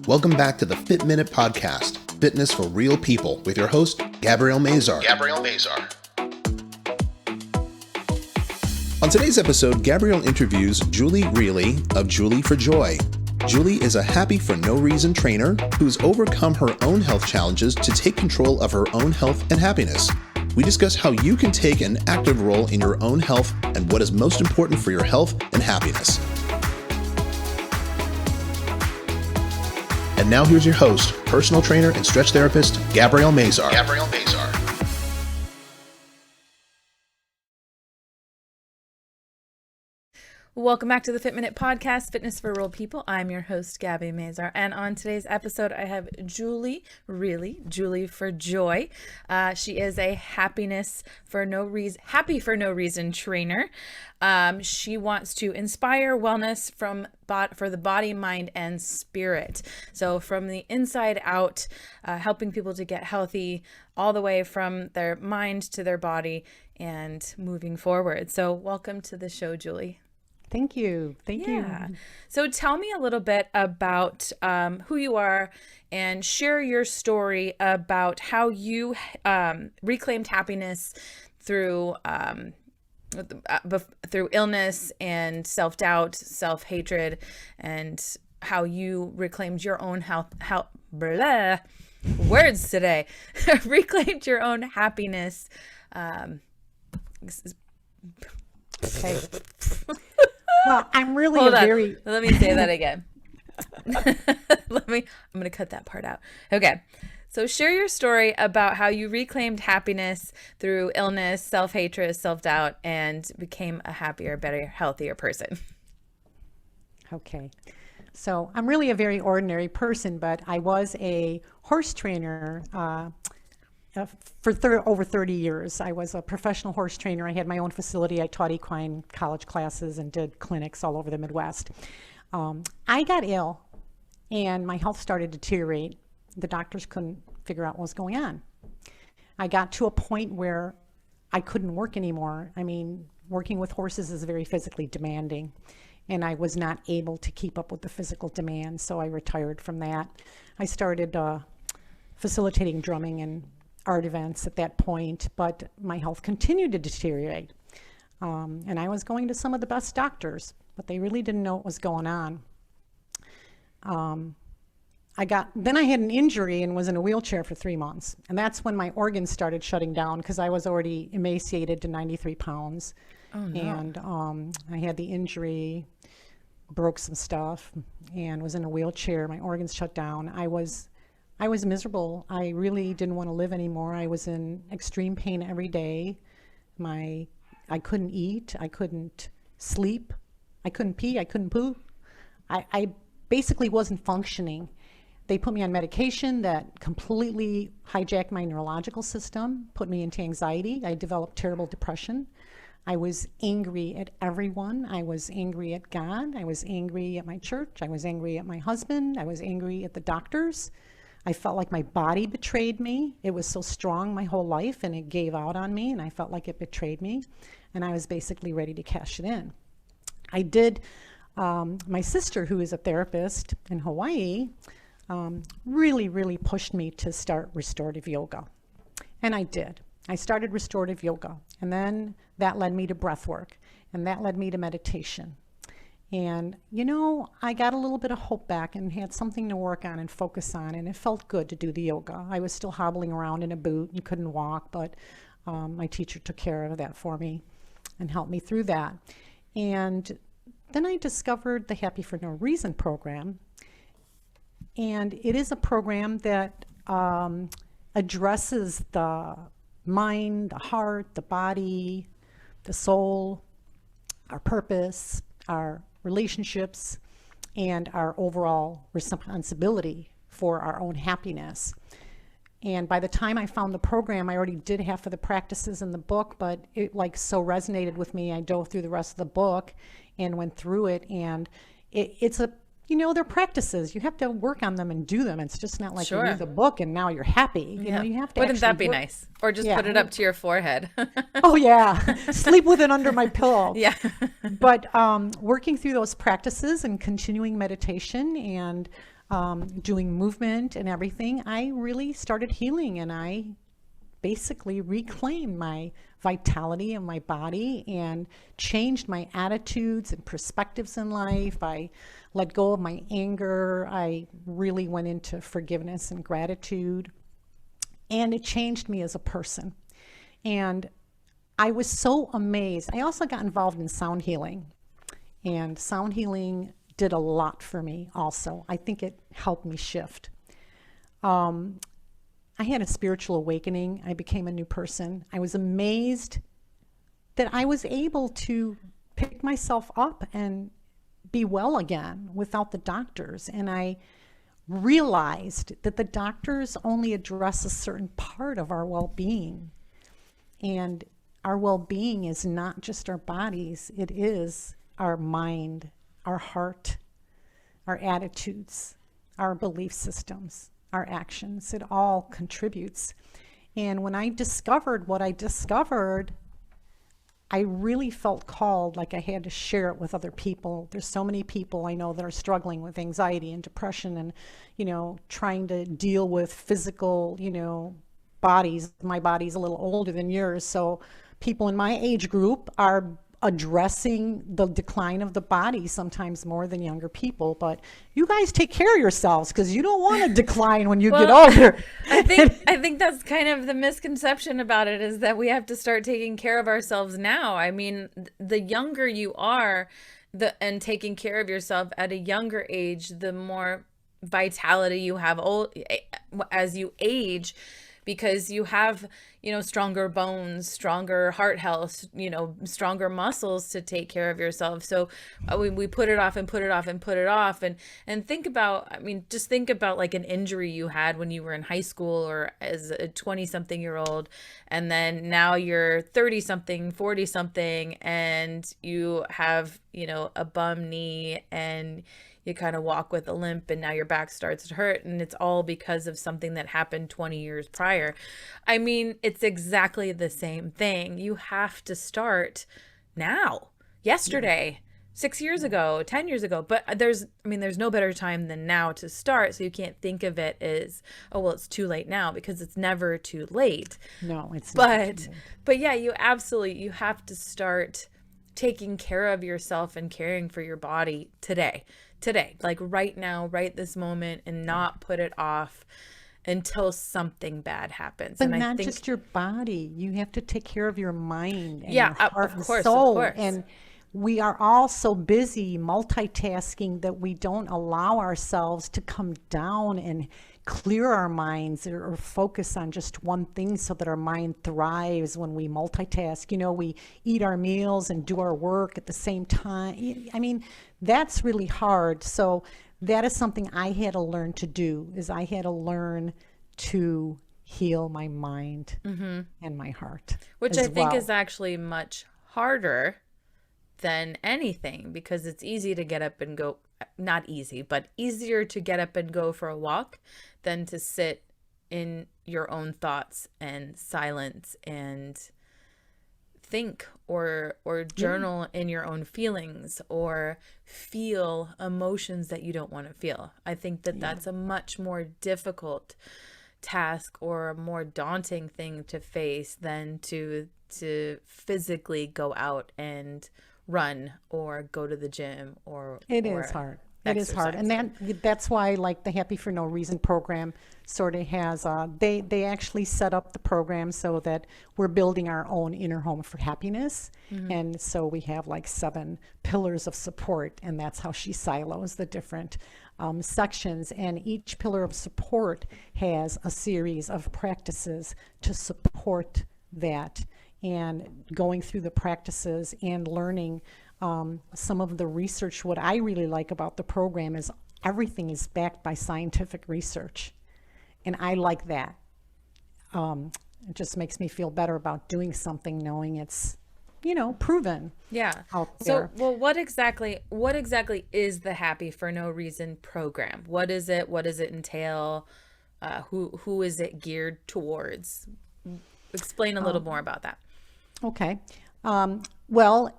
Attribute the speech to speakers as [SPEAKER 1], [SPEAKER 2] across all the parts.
[SPEAKER 1] Welcome back to the Fit Minute Podcast, Fitness for Real People, with your host, Gabrielle Mazar. On today's episode, Gabrielle interviews Juli Realy of Juli for Joy. Juli is a happy for no reason trainer who's overcome her own health challenges to take control of her own health and happiness. We discuss how you can take an active role in your own health and what is most important for your health and happiness. And now here's your host, personal trainer and stretch therapist, Gabrielle Mazar.
[SPEAKER 2] Welcome back to the Fit Minute Podcast, Fitness for Real People. I'm your host, Gabby Mazar, and on today's episode, I have Juli Realy, Juli for Joy. She is a happy for no reason trainer. She wants to inspire wellness for the body, mind, and spirit. So from the inside out, helping people to get healthy all the way from their mind to their body and moving forward. So welcome to the show, Juli.
[SPEAKER 3] Thank you. Thank you.
[SPEAKER 2] So tell me a little bit about who you are and share your story about how you reclaimed happiness through illness and self-doubt, self-hatred, and how you reclaimed your own words today. Reclaimed your own happiness.
[SPEAKER 3] Okay. Well, I'm really
[SPEAKER 2] Let me say that again. I'm going to cut that part out. Okay. So share your story about how you reclaimed happiness through illness, self-hatred, self-doubt, and became a happier, better, healthier person.
[SPEAKER 3] Okay. So I'm really a very ordinary person, but I was a horse trainer for over 30 years. I was a professional horse trainer. I had my own facility. I taught equine college classes and did clinics all over the Midwest. I got ill and my health started to deteriorate. The doctors couldn't figure out what was going on. I got to a point where I couldn't work anymore. I mean, working with horses is very physically demanding, and I was not able to keep up with the physical demand, so I retired from that. I started facilitating drumming and art events at that point, but my health continued to deteriorate. And I was going to some of the best doctors, but they really didn't know what was going on. Then I had an injury and was in a wheelchair for 3 months. And that's when my organs started shutting down because I was already emaciated to 93 pounds. Oh, no. And I had the injury, broke some stuff, and was in a wheelchair. My organs shut down. I was miserable. I really didn't want to live anymore. I was in extreme pain every day. I couldn't eat. I couldn't sleep. I couldn't pee. I couldn't poo. I basically wasn't functioning. They put me on medication that completely hijacked my neurological system, put me into anxiety. I developed terrible depression. I was angry at everyone. I was angry at God. I was angry at my church. I was angry at my husband. I was angry at the doctors. I felt like my body betrayed me. It was so strong my whole life, and it gave out on me, and I felt like it betrayed me, and I was basically ready to cash it in. I did, my sister, who is a therapist in Hawaii, really pushed me to start restorative yoga, and I did. I started restorative yoga, and then that led me to breath work, and that led me to meditation. And, I got a little bit of hope back and had something to work on and focus on, and it felt good to do the yoga. I was still hobbling around in a boot and couldn't walk, but my teacher took care of that for me and helped me through that. And then I discovered the Happy for No Reason program, and it is a program that addresses the mind, the heart, the body, the soul, our purpose, our relationships, and our overall responsibility for our own happiness. And by the time I found the program, I already did half of the practices in the book, but it so resonated with me. I dove through the rest of the book and went through it, and it's they're practices. You have to work on them and do them. It's just not like you read the book and now you're happy. You have to.
[SPEAKER 2] Wouldn't that be nice? Or just put it up to your forehead.
[SPEAKER 3] Oh yeah, sleep with it under my pillow.
[SPEAKER 2] Yeah.
[SPEAKER 3] But working through those practices and continuing meditation and doing movement and everything, I really started healing, and I basically reclaimed my vitality in my body and changed my attitudes and perspectives in life. I let go of my anger. I really went into forgiveness and gratitude, and it changed me as a person. And I was so amazed. I also got involved in sound healing, and sound healing did a lot for me also. I think it helped me shift. I had a spiritual awakening. I became a new person. I was amazed that I was able to pick myself up and be well again without the doctors. And I realized that the doctors only address a certain part of our well-being. And our well-being is not just our bodies, it is our mind, our heart, our attitudes, our belief systems, our actions. It all contributes. And when I discovered what I discovered, I really felt called, like I had to share it with other people. There's so many people I know that are struggling with anxiety and depression and, trying to deal with physical, bodies. My body's a little older than yours. So people in my age group are addressing the decline of the body sometimes more than younger people. But you guys take care of yourselves, because you don't want to decline when you get older.
[SPEAKER 2] I think that's kind of the misconception about it, is that we have to start taking care of ourselves now. I mean, the younger you are, and taking care of yourself at a younger age, the more vitality you have as you age, because you have, stronger bones, stronger heart health, stronger muscles to take care of yourself. So we put it off and put it off and put it off. And think about, just think about like an injury you had when you were in high school or as a 20-something year old. And then now you're 30-something, 40-something, and you have, a bum knee, and you kind of walk with a limp, and now your back starts to hurt, and it's all because of something that happened 20 years prior. It's exactly the same thing. You have to start now, yesterday, 6 years ago, 10 years ago. But there's no better time than now to start. So you can't think of it as, oh, well, it's too late now, because it's never too late.
[SPEAKER 3] No, it's not.
[SPEAKER 2] But yeah, you have to start taking care of yourself and caring for your body today, like right now, right this moment, and not put it off until something bad happens.
[SPEAKER 3] But
[SPEAKER 2] and
[SPEAKER 3] not just your body. You have to take care of your mind and
[SPEAKER 2] your
[SPEAKER 3] heart
[SPEAKER 2] of course,
[SPEAKER 3] and soul.
[SPEAKER 2] Of course.
[SPEAKER 3] And we are all so busy multitasking that we don't allow ourselves to come down and clear our minds or focus on just one thing, so that our mind thrives when we multitask. We eat our meals and do our work at the same time. That's really hard. So that is something I had to learn to do, is I had to learn to heal my mind and my heart.
[SPEAKER 2] Which I think is actually much harder than anything, because it's easy to get up and go, not easy, but easier to get up and go for a walk than to sit in your own thoughts and silence and think or journal in your own feelings, or feel emotions that you don't want to feel. I think that that's a much more difficult task, or a more daunting thing to face, than to physically go out and run or go to the gym or
[SPEAKER 3] is hard. It is hard. And that's why, like, the Happy for No Reason program sort of has, they actually set up the program so that we're building our own inner home for happiness. And so we have like 7 pillars of support, and that's how she silos the different sections. And each pillar of support has a series of practices to support that, and going through the practices and learning some of the research. What I really like about the program is everything is backed by scientific research, and I like that. It just makes me feel better about doing something, knowing it's proven.
[SPEAKER 2] Yeah.
[SPEAKER 3] Out there.
[SPEAKER 2] So, well, what exactly is the Happy for No Reason program? What is it? What does it entail? Who is it geared towards? Explain a little more about that.
[SPEAKER 3] Okay. Well,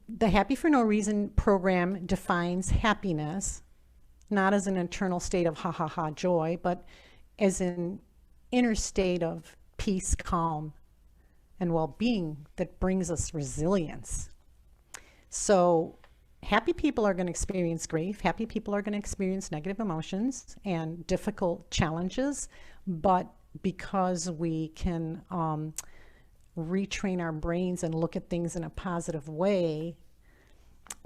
[SPEAKER 3] the Happy for No Reason program defines happiness not as an internal state of ha ha ha joy, but as an inner state of peace, calm, and well-being that brings us resilience. So happy people are going to experience grief. Happy people are going to experience negative emotions and difficult challenges. But because we can retrain our brains and look at things in a positive way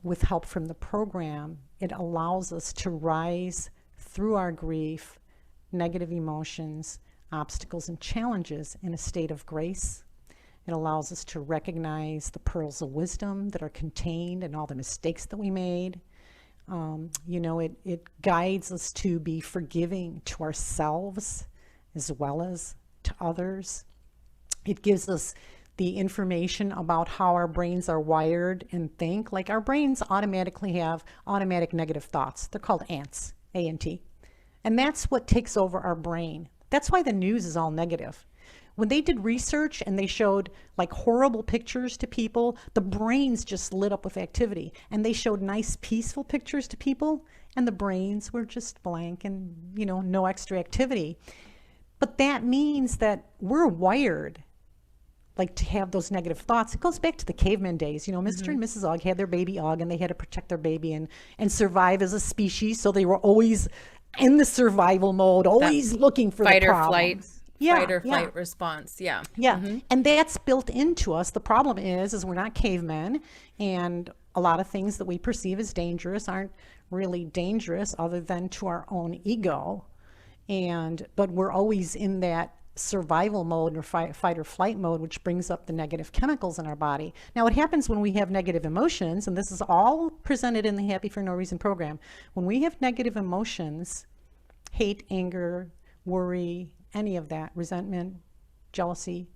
[SPEAKER 3] with help from the program, it allows us to rise through our grief, negative emotions, obstacles, and challenges in a state of grace. It allows us to recognize the pearls of wisdom that are contained in all the mistakes that we made. It guides us to be forgiving to ourselves as well as to others. It gives us the information about how our brains are wired and think. Like our brains automatically have automatic negative thoughts. They're called ants, A-N-T. And that's what takes over our brain. That's why the news is all negative. When they did research and they showed like horrible pictures to people, the brains just lit up with activity. And they showed nice, peaceful pictures to people, and the brains were just blank and, no extra activity. But that means that we're wired like to have those negative thoughts. It goes back to the caveman days. Mr. and Mrs. Ogg had their baby Ogg, and they had to protect their baby and survive as a species. So they were always in the survival mode, always looking for the problems.
[SPEAKER 2] Fight or flight response. Yeah.
[SPEAKER 3] And that's built into us. The problem is we're not cavemen, and a lot of things that we perceive as dangerous aren't really dangerous other than to our own ego. But we're always in that survival mode or fight or flight mode, which brings up the negative chemicals in our body. Now, what happens when we have negative emotions, and this is all presented in the Happy for No Reason program, when we have negative emotions, hate, anger, worry, any of that, resentment, jealousy,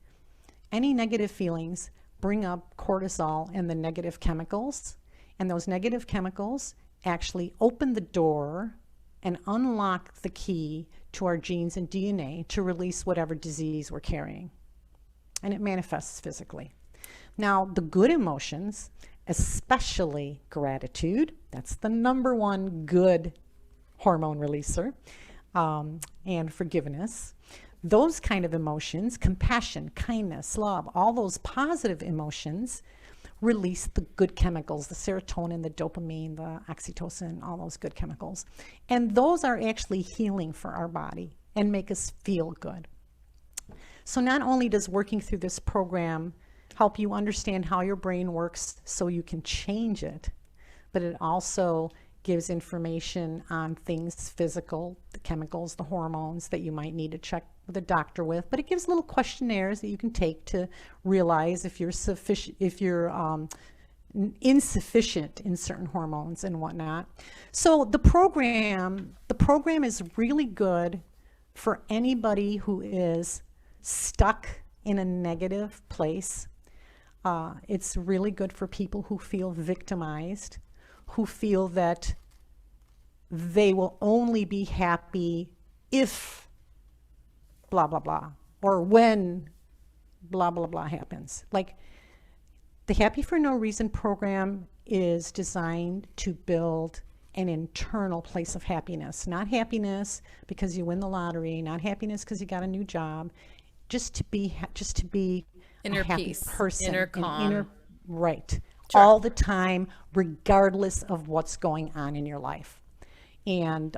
[SPEAKER 3] any negative feelings bring up cortisol and the negative chemicals. And those negative chemicals actually open the door and unlock the key to our genes and DNA to release whatever disease we're carrying. And it manifests physically. Now, the good emotions, especially gratitude, that's the number one good hormone releaser, and forgiveness. Those kind of emotions, compassion, kindness, love, all those positive emotions release the good chemicals, the serotonin, the dopamine, the oxytocin, all those good chemicals. And those are actually healing for our body and make us feel good. So not only does working through this program help you understand how your brain works so you can change it, but it also gives information on things physical, the chemicals, the hormones that you might need to check with a doctor with. But it gives little questionnaires that you can take to realize if you're insufficient in certain hormones and whatnot. So the program is really good for anybody who is stuck in a negative place. It's really good for people who feel victimized, who feel that they will only be happy if blah, blah, blah, or when blah, blah, blah happens. Like the Happy for No Reason program is designed to build an internal place of happiness, not happiness because you win the lottery, not happiness because you got a new job, just to be
[SPEAKER 2] inner
[SPEAKER 3] a happy
[SPEAKER 2] peace,
[SPEAKER 3] person,
[SPEAKER 2] inner calm.
[SPEAKER 3] Right.
[SPEAKER 2] Sure.
[SPEAKER 3] All the time, regardless of what's going on in your life. And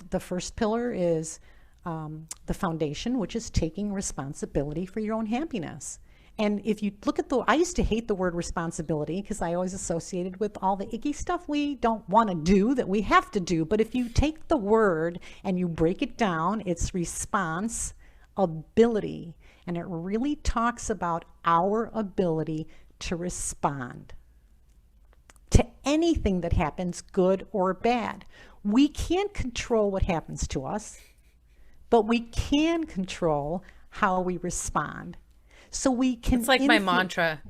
[SPEAKER 3] the first pillar is the foundation, which is taking responsibility for your own happiness. And if you look at I used to hate the word responsibility because I always associated with all the icky stuff we don't want to do that we have to do. But if you take the word and you break it down, it's responsibility. And it really talks about our ability to respond to anything that happens, good or bad. We can't control what happens to us, but we can control how we respond. So we can.
[SPEAKER 2] It's like my mantra.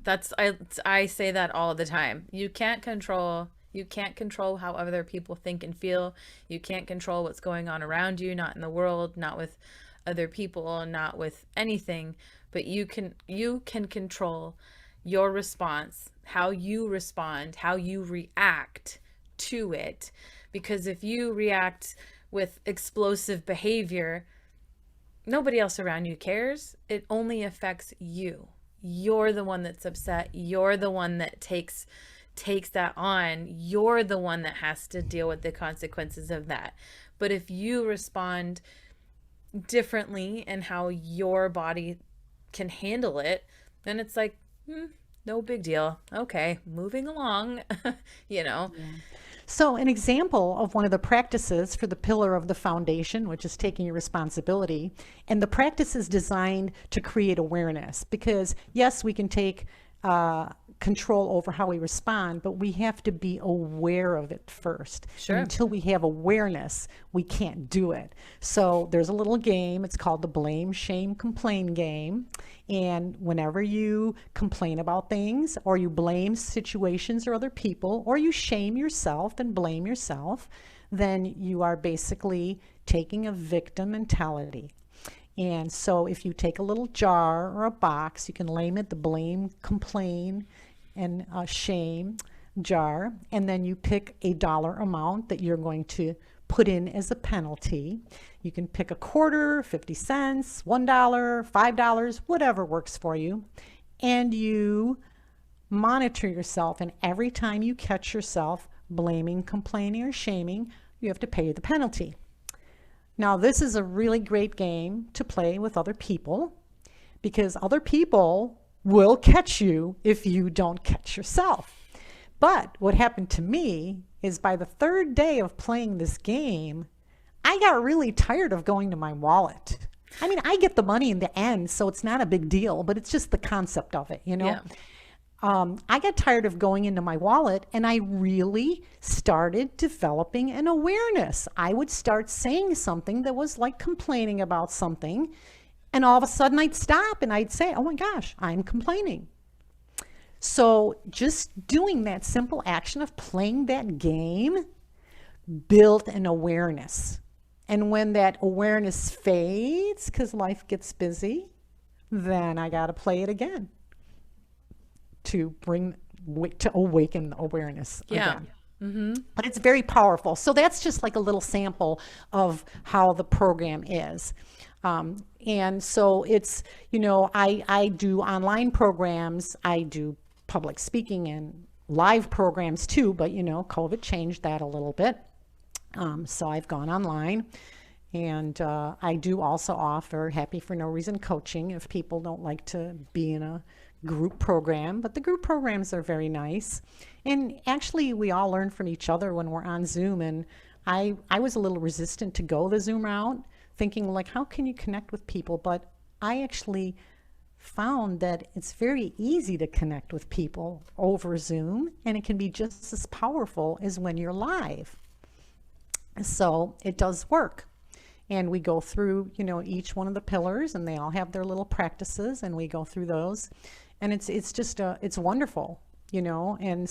[SPEAKER 2] I say that all the time. You can't control how other people think and feel. You can't control what's going on around you, not in the world, not with other people, not with anything, but you can control your response, how you respond, how you react to it. Because if you react with explosive behavior, nobody else around you cares. It only affects you. You're the one that's upset. You're the one that takes that on. You're the one that has to deal with the consequences of that. But if you respond differently in how your body can handle it, then it's like, no big deal. Okay, moving along, you know.
[SPEAKER 3] Yeah. So an example of one of the practices for the pillar of the foundation, which is taking your responsibility, and the practice is designed to create awareness, because yes, we can take control over how we respond, but we have to be aware of it first.
[SPEAKER 2] Sure.
[SPEAKER 3] And until we have awareness, we can't do it. So there's a little game. It's called the blame, shame, complain game. And whenever you complain about things, or you blame situations or other people, or you shame yourself and blame yourself, then you are basically taking a victim mentality. And so if you take a little jar or a box, you can name it the blame, complain, and shame jar, and then you pick a dollar amount that you're going to put in as a penalty. You can pick a quarter, 50 cents, $1, $5, whatever works for you. And you monitor yourself, and every time you catch yourself blaming, complaining, or shaming, you have to pay the penalty. Now, this is a really great game to play with other people, because other people will catch you if you don't catch yourself. But what happened to me is, by the third day of playing this game, I got really tired of going to my wallet. I mean, I get the money in the end, so it's not a big deal, but it's just the concept of it, you know?
[SPEAKER 2] Yeah.
[SPEAKER 3] I got tired of going into my wallet, and I really started developing an awareness. I would start saying something that was like complaining about something, and all of a sudden I'd stop and I'd say, oh my gosh, I'm complaining. So just doing that simple action of playing that game built an awareness. And when that awareness fades, because life gets busy, then I got to play it again to awaken the awareness again.
[SPEAKER 2] Mm-hmm.
[SPEAKER 3] But it's very powerful. So that's just like a little sample of how the program is. And so it's, you know, I do online programs, I do public speaking and live programs too, but you know, COVID changed that a little bit. So I've gone online, and I do also offer Happy for No Reason coaching if people don't like to be in a group program, but the group programs are very nice. And actually we all learn from each other when we're on Zoom, and I was a little resistant to go the Zoom route, thinking like, how can you connect with people? But I actually found that it's very easy to connect with people over Zoom, and it can be just as powerful as when you're live. So it does work. And we go through, you know, each one of the pillars, and they all have their little practices, and we go through those. And it's just it's wonderful, you know, and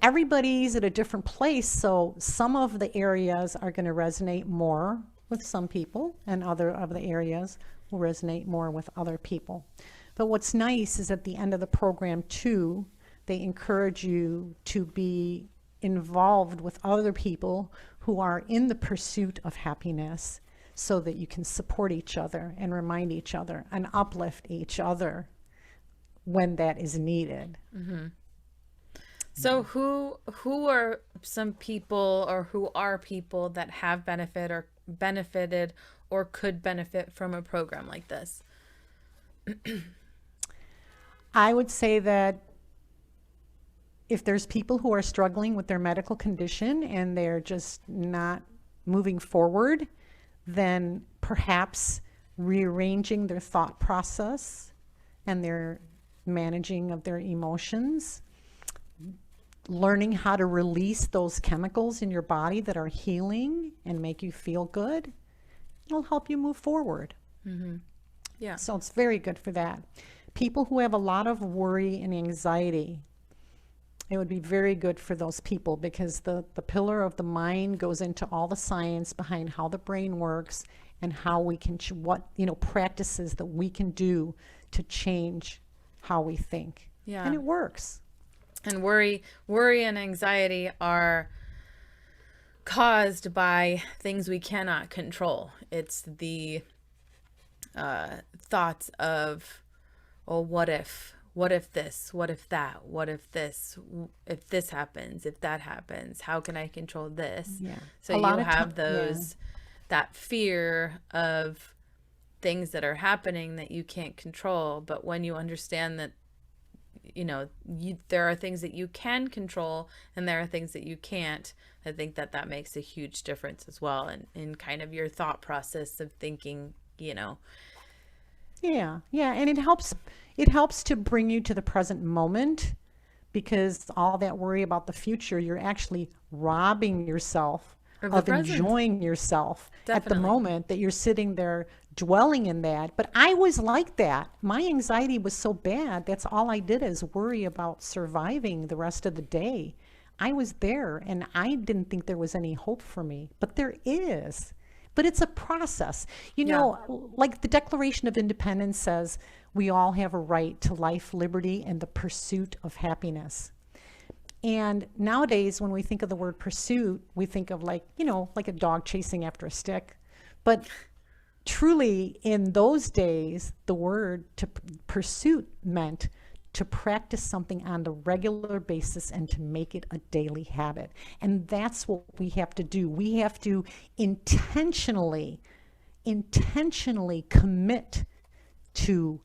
[SPEAKER 3] everybody's at a different place. So some of the areas are going to resonate more with some people, and other of the areas will resonate more with other people. But what's nice is at the end of the program too, they encourage you to be involved with other people who are in the pursuit of happiness, so that you can support each other and remind each other and uplift each other when that is needed.
[SPEAKER 2] Mm-hmm. So who are some people, or who are people that have benefited or could benefit from a program like this?
[SPEAKER 3] I would say that if there's people who are struggling with their medical condition and they're just not moving forward, then perhaps rearranging their thought process and their managing of their emotions, learning how to release those chemicals in your body that are healing and make you feel good, it'll help you move forward.
[SPEAKER 2] Mm-hmm. Yeah.
[SPEAKER 3] So it's very good for that. People who have a lot of worry and anxiety, it would be very good for those people, because the pillar of the mind goes into all the science behind how the brain works and how we can, practices that we can do to change how we think.
[SPEAKER 2] Yeah.
[SPEAKER 3] And it works.
[SPEAKER 2] And worry and anxiety are caused by things we cannot control. It's the thoughts of, well, what if this, what if that, what if this happens, if that happens, how can I control this?
[SPEAKER 3] Yeah.
[SPEAKER 2] So you have those, that fear of things that are happening that you can't control. But when you understand that, there are things that you can control and there are things that you can't, I think that makes a huge difference as well in kind of your thought process of thinking,
[SPEAKER 3] Yeah. And it helps to bring you to the present moment, because all that worry about the future, you're actually robbing yourself of enjoying yourself at the moment that you're sitting there dwelling in that. But I was like that. My anxiety was so bad. That's all I did is worry about surviving the rest of the day. I was there and I didn't think there was any hope for me, but there is. But it's a process. Like the Declaration of Independence says, we all have a right to life, liberty, and the pursuit of happiness. And nowadays, when we think of the word pursuit, we think of like a dog chasing after a stick. But truly, in those days, the word to pursuit meant to practice something on a regular basis and to make it a daily habit. And that's what we have to do. We have to intentionally commit to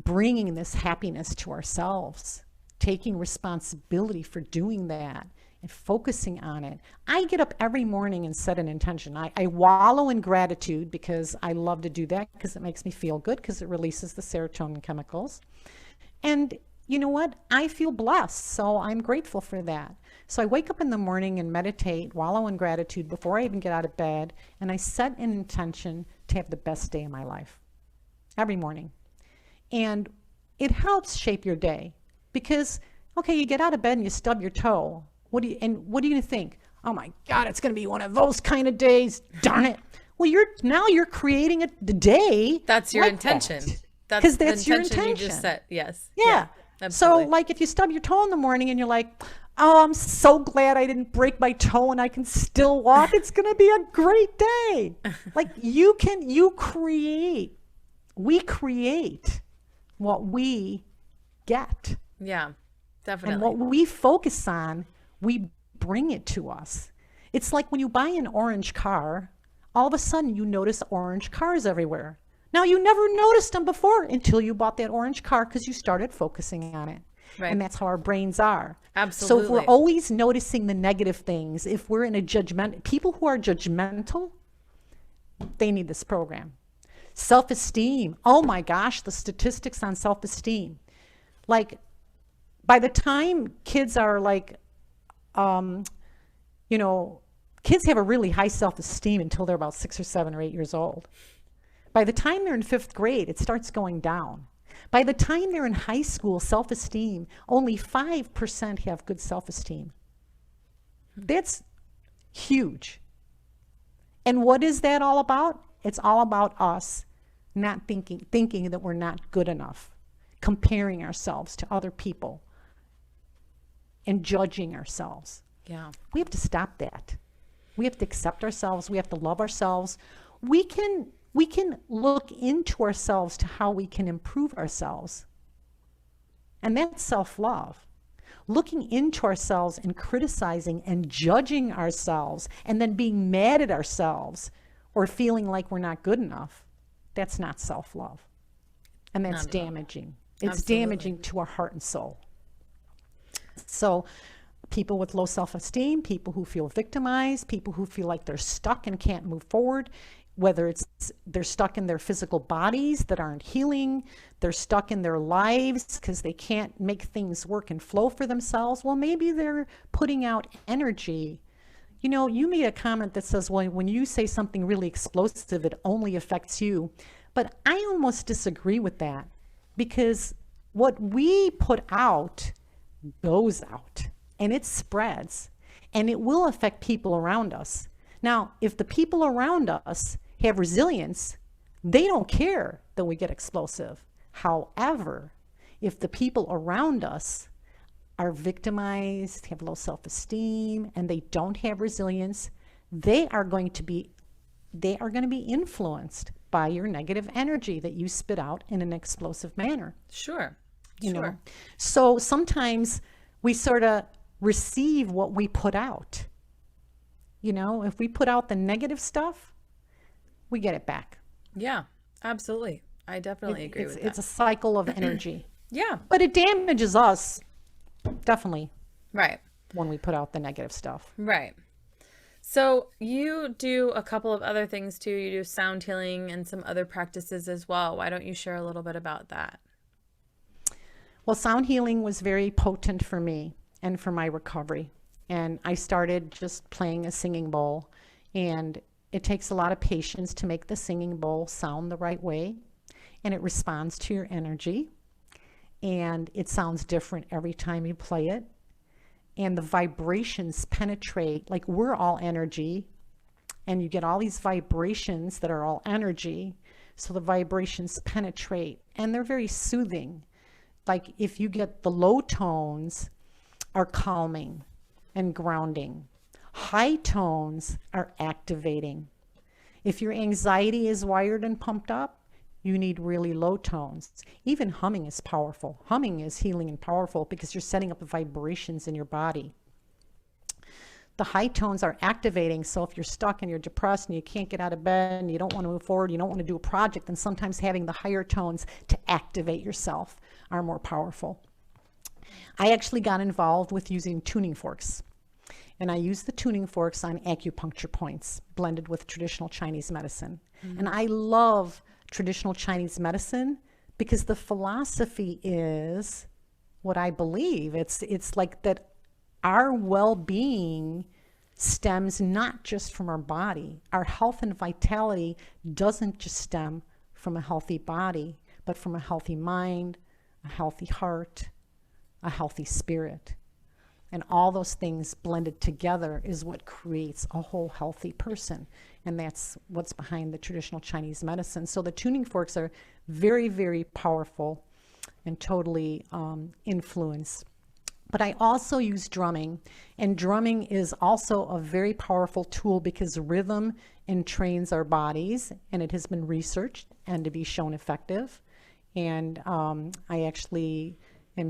[SPEAKER 3] bringing this happiness to ourselves, taking responsibility for doing that and focusing on it. I get up every morning and set an intention. I wallow in gratitude because I love to do that, because it makes me feel good, because it releases the serotonin chemicals. And you know what? I feel blessed, so I'm grateful for that. So I wake up in the morning and meditate, wallow in gratitude before I even get out of bed, and I set an intention to have the best day of my life every morning. And it helps shape your day, because, okay, you get out of bed and you stub your toe. What do you think? Oh my God, it's going to be one of those kind of days. Darn it. Well, you're creating the day.
[SPEAKER 2] That's your intention.
[SPEAKER 3] Because that's your intention.
[SPEAKER 2] You just set. Yes.
[SPEAKER 3] Yeah.
[SPEAKER 2] Absolutely.
[SPEAKER 3] So like if you stub your toe in the morning and you're like, oh, I'm so glad I didn't break my toe and I can still walk. It's going to be a great day. Like we create what we get.
[SPEAKER 2] Yeah, definitely.
[SPEAKER 3] And what we focus on, we bring it to us. It's like when you buy an orange car, all of a sudden you notice orange cars everywhere. Now, you never noticed them before until you bought that orange car, because you started focusing on it. Right. And that's how our brains are.
[SPEAKER 2] Absolutely.
[SPEAKER 3] So if we're always noticing the negative things, if we're in people who are judgmental, they need this program. Self-esteem. Oh my gosh, the statistics on self-esteem. Like, by the time kids are like, kids have a really high self-esteem until they're about 6 or 7 or 8 years old. By the time they're in 5th grade, it starts going down. By the time they're in high school, self-esteem, only 5% have good self-esteem. That's huge. And what is that all about? It's all about us not thinking that we're not good enough, comparing ourselves to other people, and judging ourselves.
[SPEAKER 2] Yeah.
[SPEAKER 3] We have to stop that. We have to accept ourselves. We have to love ourselves. We can look into ourselves to how we can improve ourselves. And that's self-love. Looking into ourselves and criticizing and judging ourselves and then being mad at ourselves or feeling like we're not good enough, that's not self-love. And that's damaging. It's damaging to our heart and soul. So people with low self-esteem, people who feel victimized, people who feel like they're stuck and can't move forward, whether it's they're stuck in their physical bodies that aren't healing, they're stuck in their lives because they can't make things work and flow for themselves. Well, maybe they're putting out energy. You made a comment that says, well, when you say something really explosive, it only affects you. But I almost disagree with that, because what we put out goes out and it spreads and it will affect people around us. Now, if the people around us have resilience, they don't care that we get explosive. However, if the people around us are victimized, have low self-esteem, and they don't have resilience, they are going to be influenced by your negative energy that you spit out in an explosive manner.
[SPEAKER 2] Sure.
[SPEAKER 3] You know? So sometimes we sort of receive what we put out. You know, if we put out the negative stuff, we get it back.
[SPEAKER 2] Yeah, absolutely. I definitely agree with that.
[SPEAKER 3] It's a cycle of energy.
[SPEAKER 2] Yeah.
[SPEAKER 3] But it damages us, definitely.
[SPEAKER 2] Right.
[SPEAKER 3] When we put out the negative stuff.
[SPEAKER 2] Right. So you do a couple of other things too. You do sound healing and some other practices as well. Why don't you share a little bit about that?
[SPEAKER 3] Well, sound healing was very potent for me and for my recovery. And I started just playing a singing bowl. And it takes a lot of patience to make the singing bowl sound the right way. And it responds to your energy. And it sounds different every time you play it. And the vibrations penetrate, like we're all energy, and you get all these vibrations that are all energy. So the vibrations penetrate and they're very soothing. Like if you get the low tones are calming and grounding. High tones are activating. If your anxiety is wired and pumped up, you need really low tones. Even humming is powerful. Humming is healing and powerful because you're setting up the vibrations in your body. The high tones are activating. So if you're stuck and you're depressed and you can't get out of bed and you don't want to move forward, you don't want to do a project, then sometimes having the higher tones to activate yourself are more powerful. I actually got involved with using tuning forks. And I use the tuning forks on acupuncture points blended with traditional Chinese medicine. Mm-hmm. And I love traditional Chinese medicine because the philosophy is what I believe. It's like that our well-being stems not just from our body. Our health and vitality doesn't just stem from a healthy body, but from a healthy mind, a healthy heart, a healthy spirit. And all those things blended together is what creates a whole healthy person. And that's what's behind the traditional Chinese medicine. So the tuning forks are very, very powerful and totally influence. But I also use drumming. And drumming is also a very powerful tool because rhythm entrains our bodies. And it has been researched and to be shown effective. And I actually am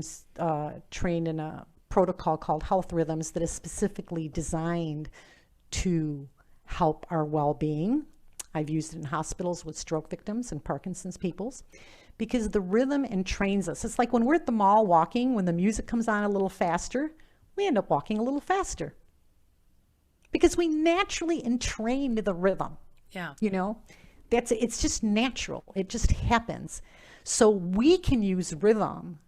[SPEAKER 3] trained in a protocol called Health Rhythms that is specifically designed to help our well-being. I've used it in hospitals with stroke victims and Parkinson's peoples because the rhythm entrains us. It's like when we're at the mall walking, when the music comes on a little faster, we end up walking a little faster because we naturally entrain to the rhythm.
[SPEAKER 2] Yeah.
[SPEAKER 3] You know, it's just natural. It just happens. So we can use rhythm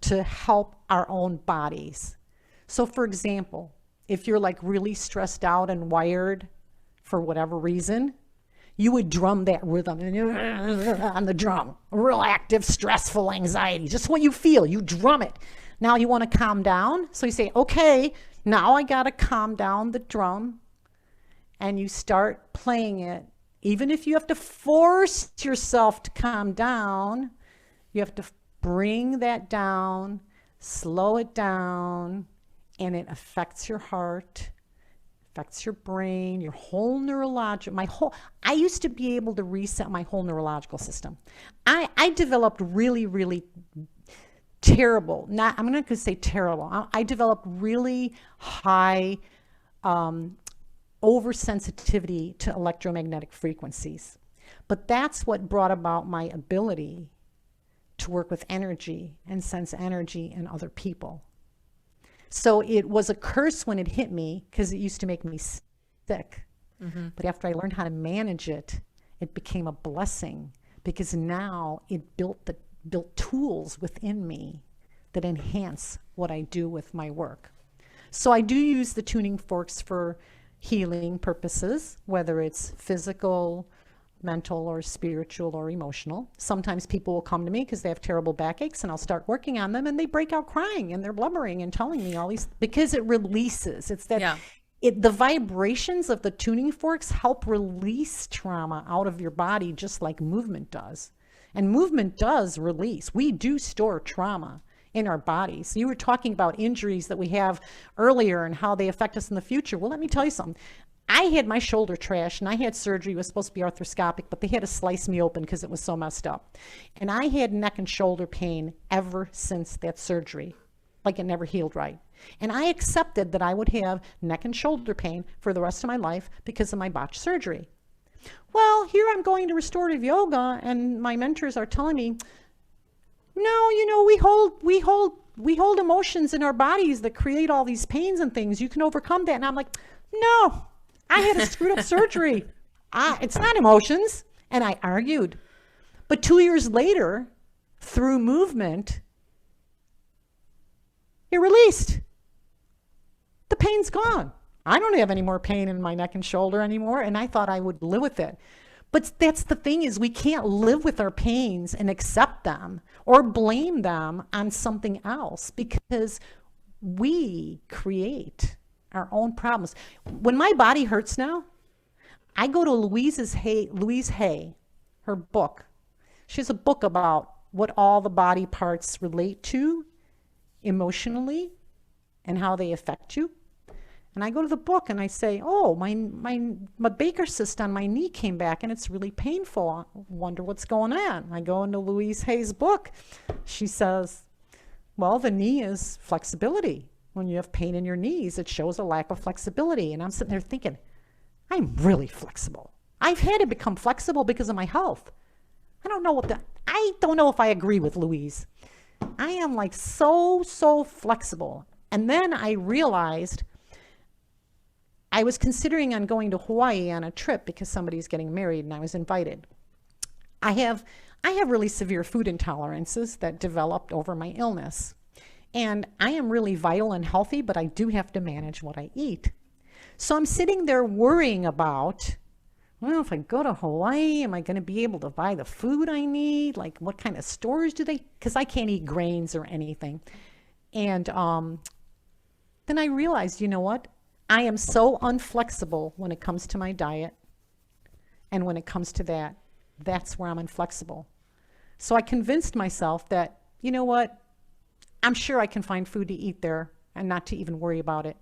[SPEAKER 3] to help our own bodies. So for example, if you're like really stressed out and wired for whatever reason, you would drum that rhythm on the drum. Real active, stressful anxiety, just what you feel, you drum it. Now you want to calm down. So you say, okay, now I got to calm down the drum. And you start playing it. Even if you have to force yourself to calm down, you have to bring that down, slow it down, and it affects your heart, affects your brain, your whole neurological, I used to be able to reset my whole neurological system. I developed really, really terrible, I'm not going to say terrible, I developed really high oversensitivity to electromagnetic frequencies. But that's what brought about my ability to work with energy and sense energy in other people. So it was a curse when it hit me because it used to make me sick. Mm-hmm. But after I learned how to manage it, it became a blessing because now it built tools within me that enhance what I do with my work. So I do use the tuning forks for healing purposes, whether it's physical, mental or spiritual or emotional. Sometimes people will come to me because they have terrible backaches and I'll start working on them and they break out crying and they're blubbering and telling me all these because it releases. It's that the vibrations of the tuning forks help release trauma out of your body just like movement does. And movement does release. We do store trauma in our bodies. You were talking about injuries that we have earlier and how they affect us in the future. Well, let me tell you something. I had my shoulder trashed and I had surgery. It was supposed to be arthroscopic, but they had to slice me open because it was so messed up. And I had neck and shoulder pain ever since that surgery. Like it never healed right. And I accepted that I would have neck and shoulder pain for the rest of my life because of my botched surgery. Well, here I'm going to restorative yoga and my mentors are telling me, no, we hold emotions in our bodies that create all these pains and things. You can overcome that. And I'm like, no, I had a screwed up surgery. It's not emotions. And I argued. But 2 years later, through movement, it released. The pain's gone. I don't have any more pain in my neck and shoulder anymore, and I thought I would live with it. But that's the thing, is we can't live with our pains and accept them or blame them on something else, because we create our own problems. When my body hurts now, I go to Louise Hay, her book. She has a book about what all the body parts relate to emotionally and how they affect you. And I go to the book and I say, oh, my Baker cyst on my knee came back and it's really painful. I wonder what's going on. I go into Louise Hay's book. She says, well, the knee is flexibility. When you have pain in your knees, it shows a lack of flexibility. And I'm sitting there thinking, I'm really flexible. I've had to become flexible because of my health. I don't know if I agree with Louise. I am like so flexible. And then I realized I was considering on going to Hawaii on a trip because somebody's getting married and I was invited. I have really severe food intolerances that developed over my illness. And I am really vital and healthy, but I do have to manage what I eat. So I'm sitting there worrying about, well, if I go to Hawaii, am I going to be able to buy the food I need? Like, what kind of stores do they, because I can't eat grains or anything. And then I realized, you know what? I am so unflexible when it comes to my diet. And when it comes to that, that's where I'm inflexible. So I convinced myself that, you know what? I'm sure I can find food to eat there and not to even worry about it.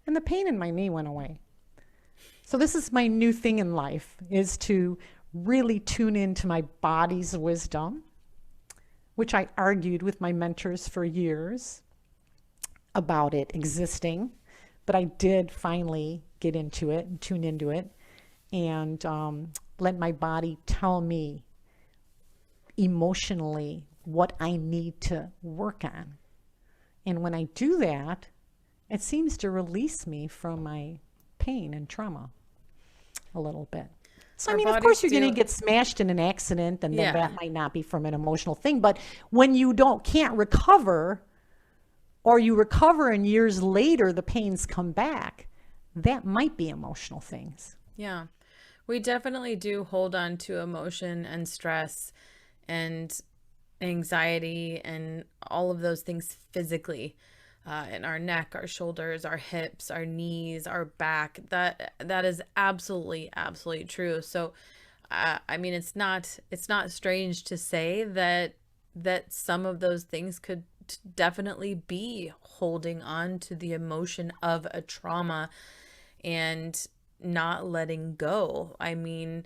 [SPEAKER 3] And the pain in my knee went away. So this is my new thing in life, is to really tune into my body's wisdom, which I argued with my mentors for years about it existing. But I did finally get into it and tune into it and let my body tell me emotionally what I need to work on. And when I do that, it seems to release me from my pain and trauma a little bit. So, I mean, of course, you're going to get smashed in an accident, and then that might not be from an emotional thing. But when you can't recover, or you recover and years later the pains come back, that might be emotional things.
[SPEAKER 2] Yeah. We definitely do hold on to emotion and stress and anxiety and all of those things physically, in our neck, our shoulders, our hips, our knees, our back. That is absolutely true. So I mean, it's not strange to say that some of those things could definitely be holding on to the emotion of a trauma and not letting go. I mean,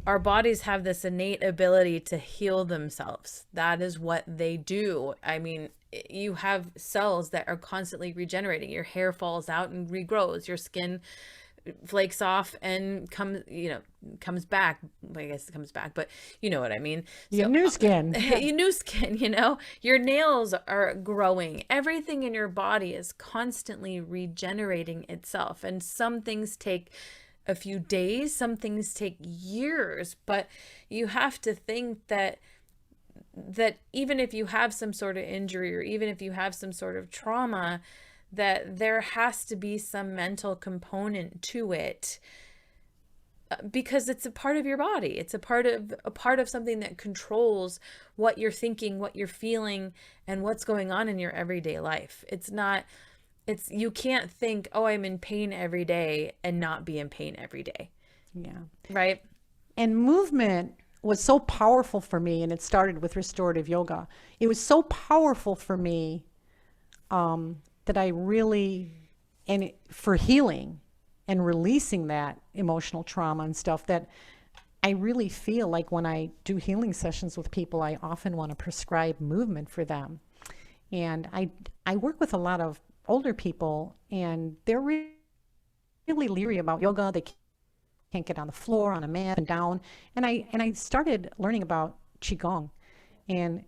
[SPEAKER 2] our bodies have this innate ability to heal themselves. That is what they do. I mean, you have cells that are constantly regenerating. Your hair falls out and regrows. Your skin flakes off and comes back. I guess it comes back, but you know what I mean.
[SPEAKER 3] Your new skin.
[SPEAKER 2] Your new skin, your nails are growing. Everything in your body is constantly regenerating itself. And some things take a few days, some things take years, but you have to think that even if you have some sort of injury or even if you have some sort of trauma, that there has to be some mental component to it, because it's a part of your body. It's a part of something that controls what you're thinking, what you're feeling, and what's going on in your everyday life. You can't think, oh, I'm in pain every day and not be in pain every day.
[SPEAKER 3] Yeah.
[SPEAKER 2] Right.
[SPEAKER 3] And movement, was so powerful for me, and it started with restorative yoga. It was so powerful for me that I really, for healing and releasing that emotional trauma and stuff, that I really feel like when I do healing sessions with people, I often want to prescribe movement for them. And I work with a lot of older people, and they're really leery about yoga. They can't get on the floor, on a mat, and down. And I started learning about Qigong. And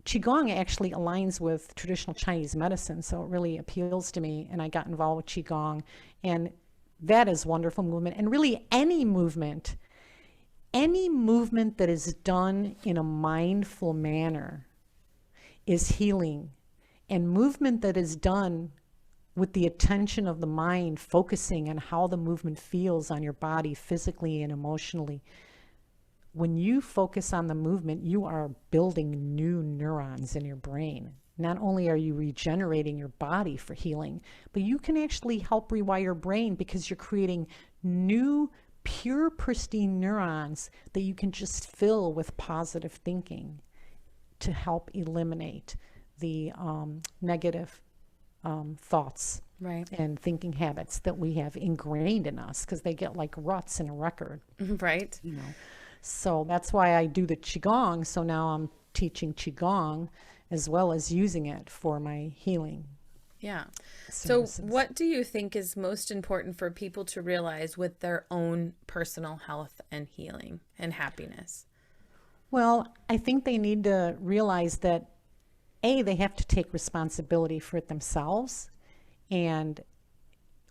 [SPEAKER 3] Qigong actually aligns with traditional Chinese medicine, so it really appeals to me. And I got involved with Qigong. And that is wonderful movement. And really any movement that is done in a mindful manner is healing. And movement that is done with the attention of the mind, focusing on how the movement feels on your body physically and emotionally. When you focus on the movement, you are building new neurons in your brain. Not only are you regenerating your body for healing, but you can actually help rewire your brain because you're creating new, pure, pristine neurons that you can just fill with positive thinking to help eliminate the negative thoughts and thinking habits that we have ingrained in us, because they get like ruts in a record.
[SPEAKER 2] Right.
[SPEAKER 3] You know, so that's why I do the Qigong. So now I'm teaching Qigong as well as using it for my healing.
[SPEAKER 2] Yeah.
[SPEAKER 3] services.
[SPEAKER 2] So what do you think is most important for people to realize with their own personal health and healing and happiness?
[SPEAKER 3] Well, I think they need to realize that they have to take responsibility for it themselves, and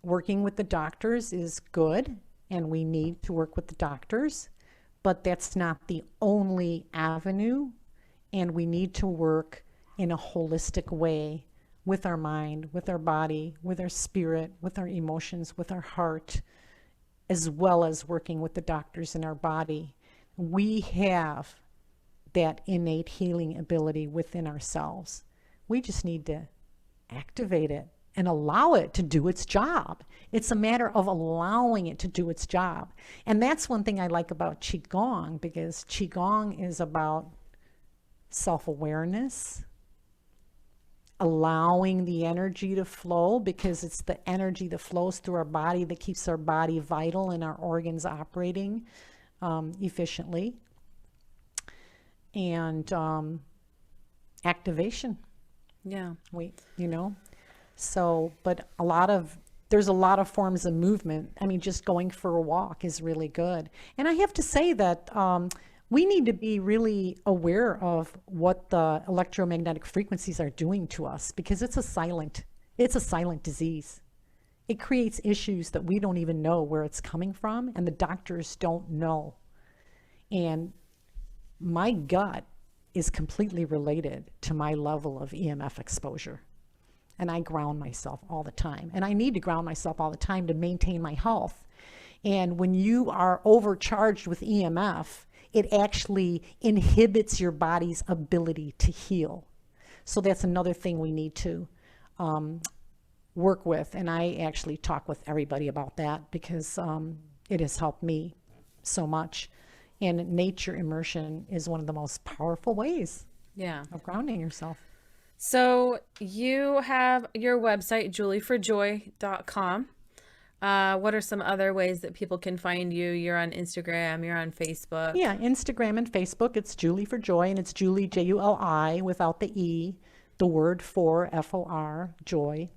[SPEAKER 3] working with the doctors is good, and we need to work with the doctors, but that's not the only avenue, and we need to work in a holistic way with our mind, with our body, with our spirit, with our emotions, with our heart, as well as working with the doctors in our body. We have that innate healing ability within ourselves. We just need to activate it and allow it to do its job. It's a matter of allowing it to do its job. And that's one thing I like about Qigong, because Qigong is about self-awareness, allowing the energy to flow, because it's the energy that flows through our body that keeps our body vital and our organs operating efficiently. And activation.
[SPEAKER 2] Yeah.
[SPEAKER 3] So, but there's a lot of forms of movement. I mean, just going for a walk is really good. And I have to say that we need to be really aware of what the electromagnetic frequencies are doing to us, because it's a silent disease. It creates issues that we don't even know where it's coming from, and the doctors don't know. And my gut is completely related to my level of EMF exposure. And I ground myself all the time. And I need to ground myself all the time to maintain my health. And when you are overcharged with EMF, it actually inhibits your body's ability to heal. So that's another thing we need to work with. And I actually talk with everybody about that, because it has helped me so much. And nature immersion is one of the most powerful ways of grounding yourself.
[SPEAKER 2] So you have your website, juliforjoy.com. What are some other ways that people can find you? You're on Instagram, you're on Facebook.
[SPEAKER 3] Yeah, Instagram and Facebook. It's Juli for Joy, and it's Juli, Juli, without the E, the word for, FOR, joy.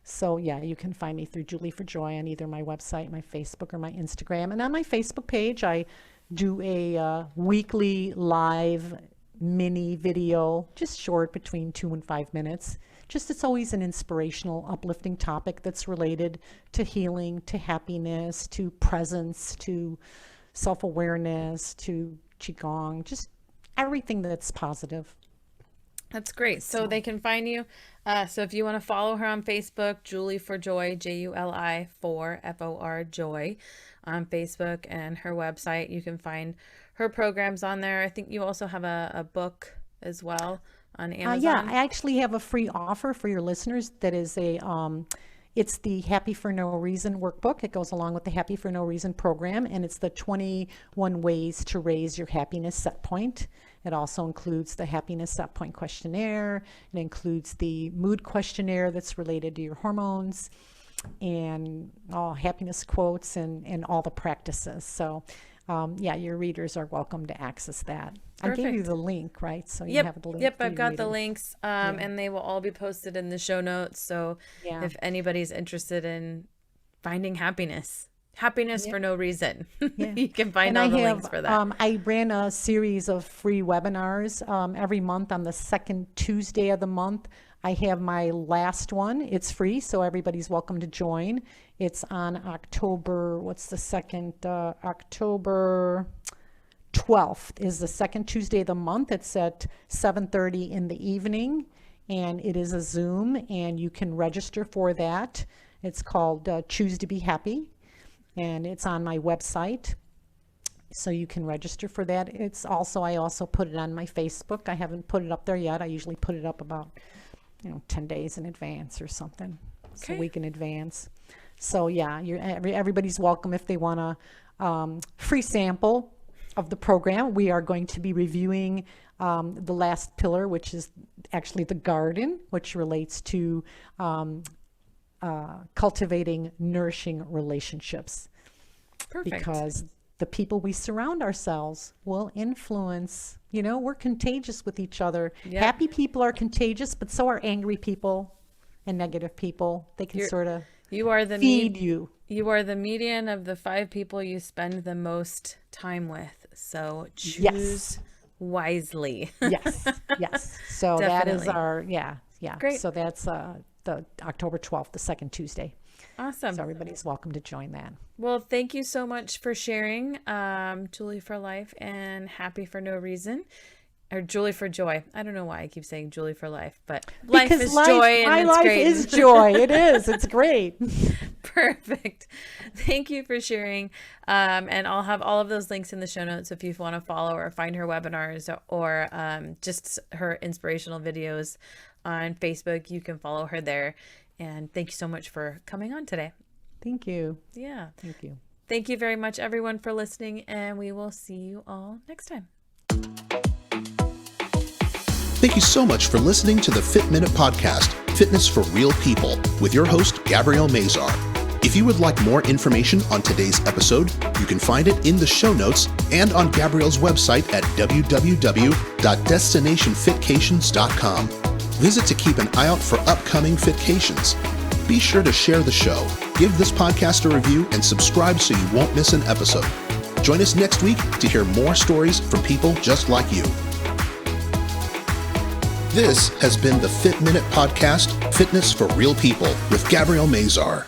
[SPEAKER 3] So yeah, you can find me through Juli for Joy on either my website, my Facebook, or my Instagram. And on my Facebook page, I do a weekly live mini video, just short, between 2 and 5 minutes. It's always an inspirational, uplifting topic that's related to healing, to happiness, to presence, to self-awareness, to Qigong, just everything that's positive.
[SPEAKER 2] That's great. So they can find you. So if you want to follow her on Facebook, Juli for Joy, Juli for FOR Joy on Facebook, and her website, you can find her programs on there. I think you also have a book as well on Amazon.
[SPEAKER 3] Yeah, I actually have a free offer for your listeners that is It's the Happy for No Reason workbook. It goes along with the Happy for No Reason program, and it's the 21 ways to raise your happiness set point. It also includes the happiness set point questionnaire. It includes the mood questionnaire that's related to your hormones, and all happiness quotes and all the practices. So your readers are welcome to access that.
[SPEAKER 2] Perfect.
[SPEAKER 3] I gave you the link, right? So you
[SPEAKER 2] Yep.
[SPEAKER 3] have the link.
[SPEAKER 2] Yep.
[SPEAKER 3] for
[SPEAKER 2] I've
[SPEAKER 3] your
[SPEAKER 2] got the
[SPEAKER 3] readers.
[SPEAKER 2] links, and they will all be posted in the show notes. So
[SPEAKER 3] Yeah.
[SPEAKER 2] if anybody's interested in finding happiness for no reason, you can find all the links for that.
[SPEAKER 3] I ran a series of free webinars every month on the second Tuesday of the month. I have my last one. It's free, so everybody's welcome to join. It's on October, October 12th is the second Tuesday of the month. It's at 7:30 in the evening, and it is a Zoom, and you can register for that. It's called Choose to Be Happy, and it's on my website. So you can register for that. I also put it on my Facebook. I haven't put it up there yet. I usually put it up about 10 days in advance or something. So a week in advance. So yeah, everybody's welcome if they want a free sample of the program. We are going to be reviewing the last pillar, which is actually the garden, which relates to cultivating nourishing relationships.
[SPEAKER 2] Perfect.
[SPEAKER 3] Because the people we surround ourselves will influence, we're contagious with each other.
[SPEAKER 2] Yep.
[SPEAKER 3] Happy people are contagious, but so are angry people and negative people. They can sort of feed you.
[SPEAKER 2] You are the median of the 5 people you spend the most time with. So choose
[SPEAKER 3] Yes.
[SPEAKER 2] wisely.
[SPEAKER 3] Yes. So that is
[SPEAKER 2] Definitely.
[SPEAKER 3] yeah.
[SPEAKER 2] Great.
[SPEAKER 3] So that's the October 12th, the second Tuesday.
[SPEAKER 2] Awesome.
[SPEAKER 3] So everybody's welcome to join that.
[SPEAKER 2] Well, thank you so much for sharing, Julie for Life and Happy for No Reason, or Julie for Joy. I don't know why I keep saying Julie for Life, but life is joy, and
[SPEAKER 3] my
[SPEAKER 2] it's
[SPEAKER 3] life
[SPEAKER 2] great.
[SPEAKER 3] is joy. It is. It's great.
[SPEAKER 2] Perfect. Thank you for sharing. And I'll have all of those links in the show notes if you want to follow or find her webinars or just her inspirational videos on Facebook. You can follow her there. And thank you so much for coming on today.
[SPEAKER 3] Thank you.
[SPEAKER 2] Yeah.
[SPEAKER 3] Thank you.
[SPEAKER 2] Thank you very much, everyone, for listening, and we will see you all next time.
[SPEAKER 1] Thank you so much for listening to the Fit Minute Podcast, Fitness for Real People, with your host, Gabrielle Mazar. If you would like more information on today's episode, you can find it in the show notes and on Gabrielle's website at www.destinationfitcations.com. Visit to keep an eye out for upcoming Fitcations. Be sure to share the show, give this podcast a review, and subscribe so you won't miss an episode. Join us next week to hear more stories from people just like you. This has been the Fit Minute Podcast, Fitness for Real People, with Gabrielle Mazar.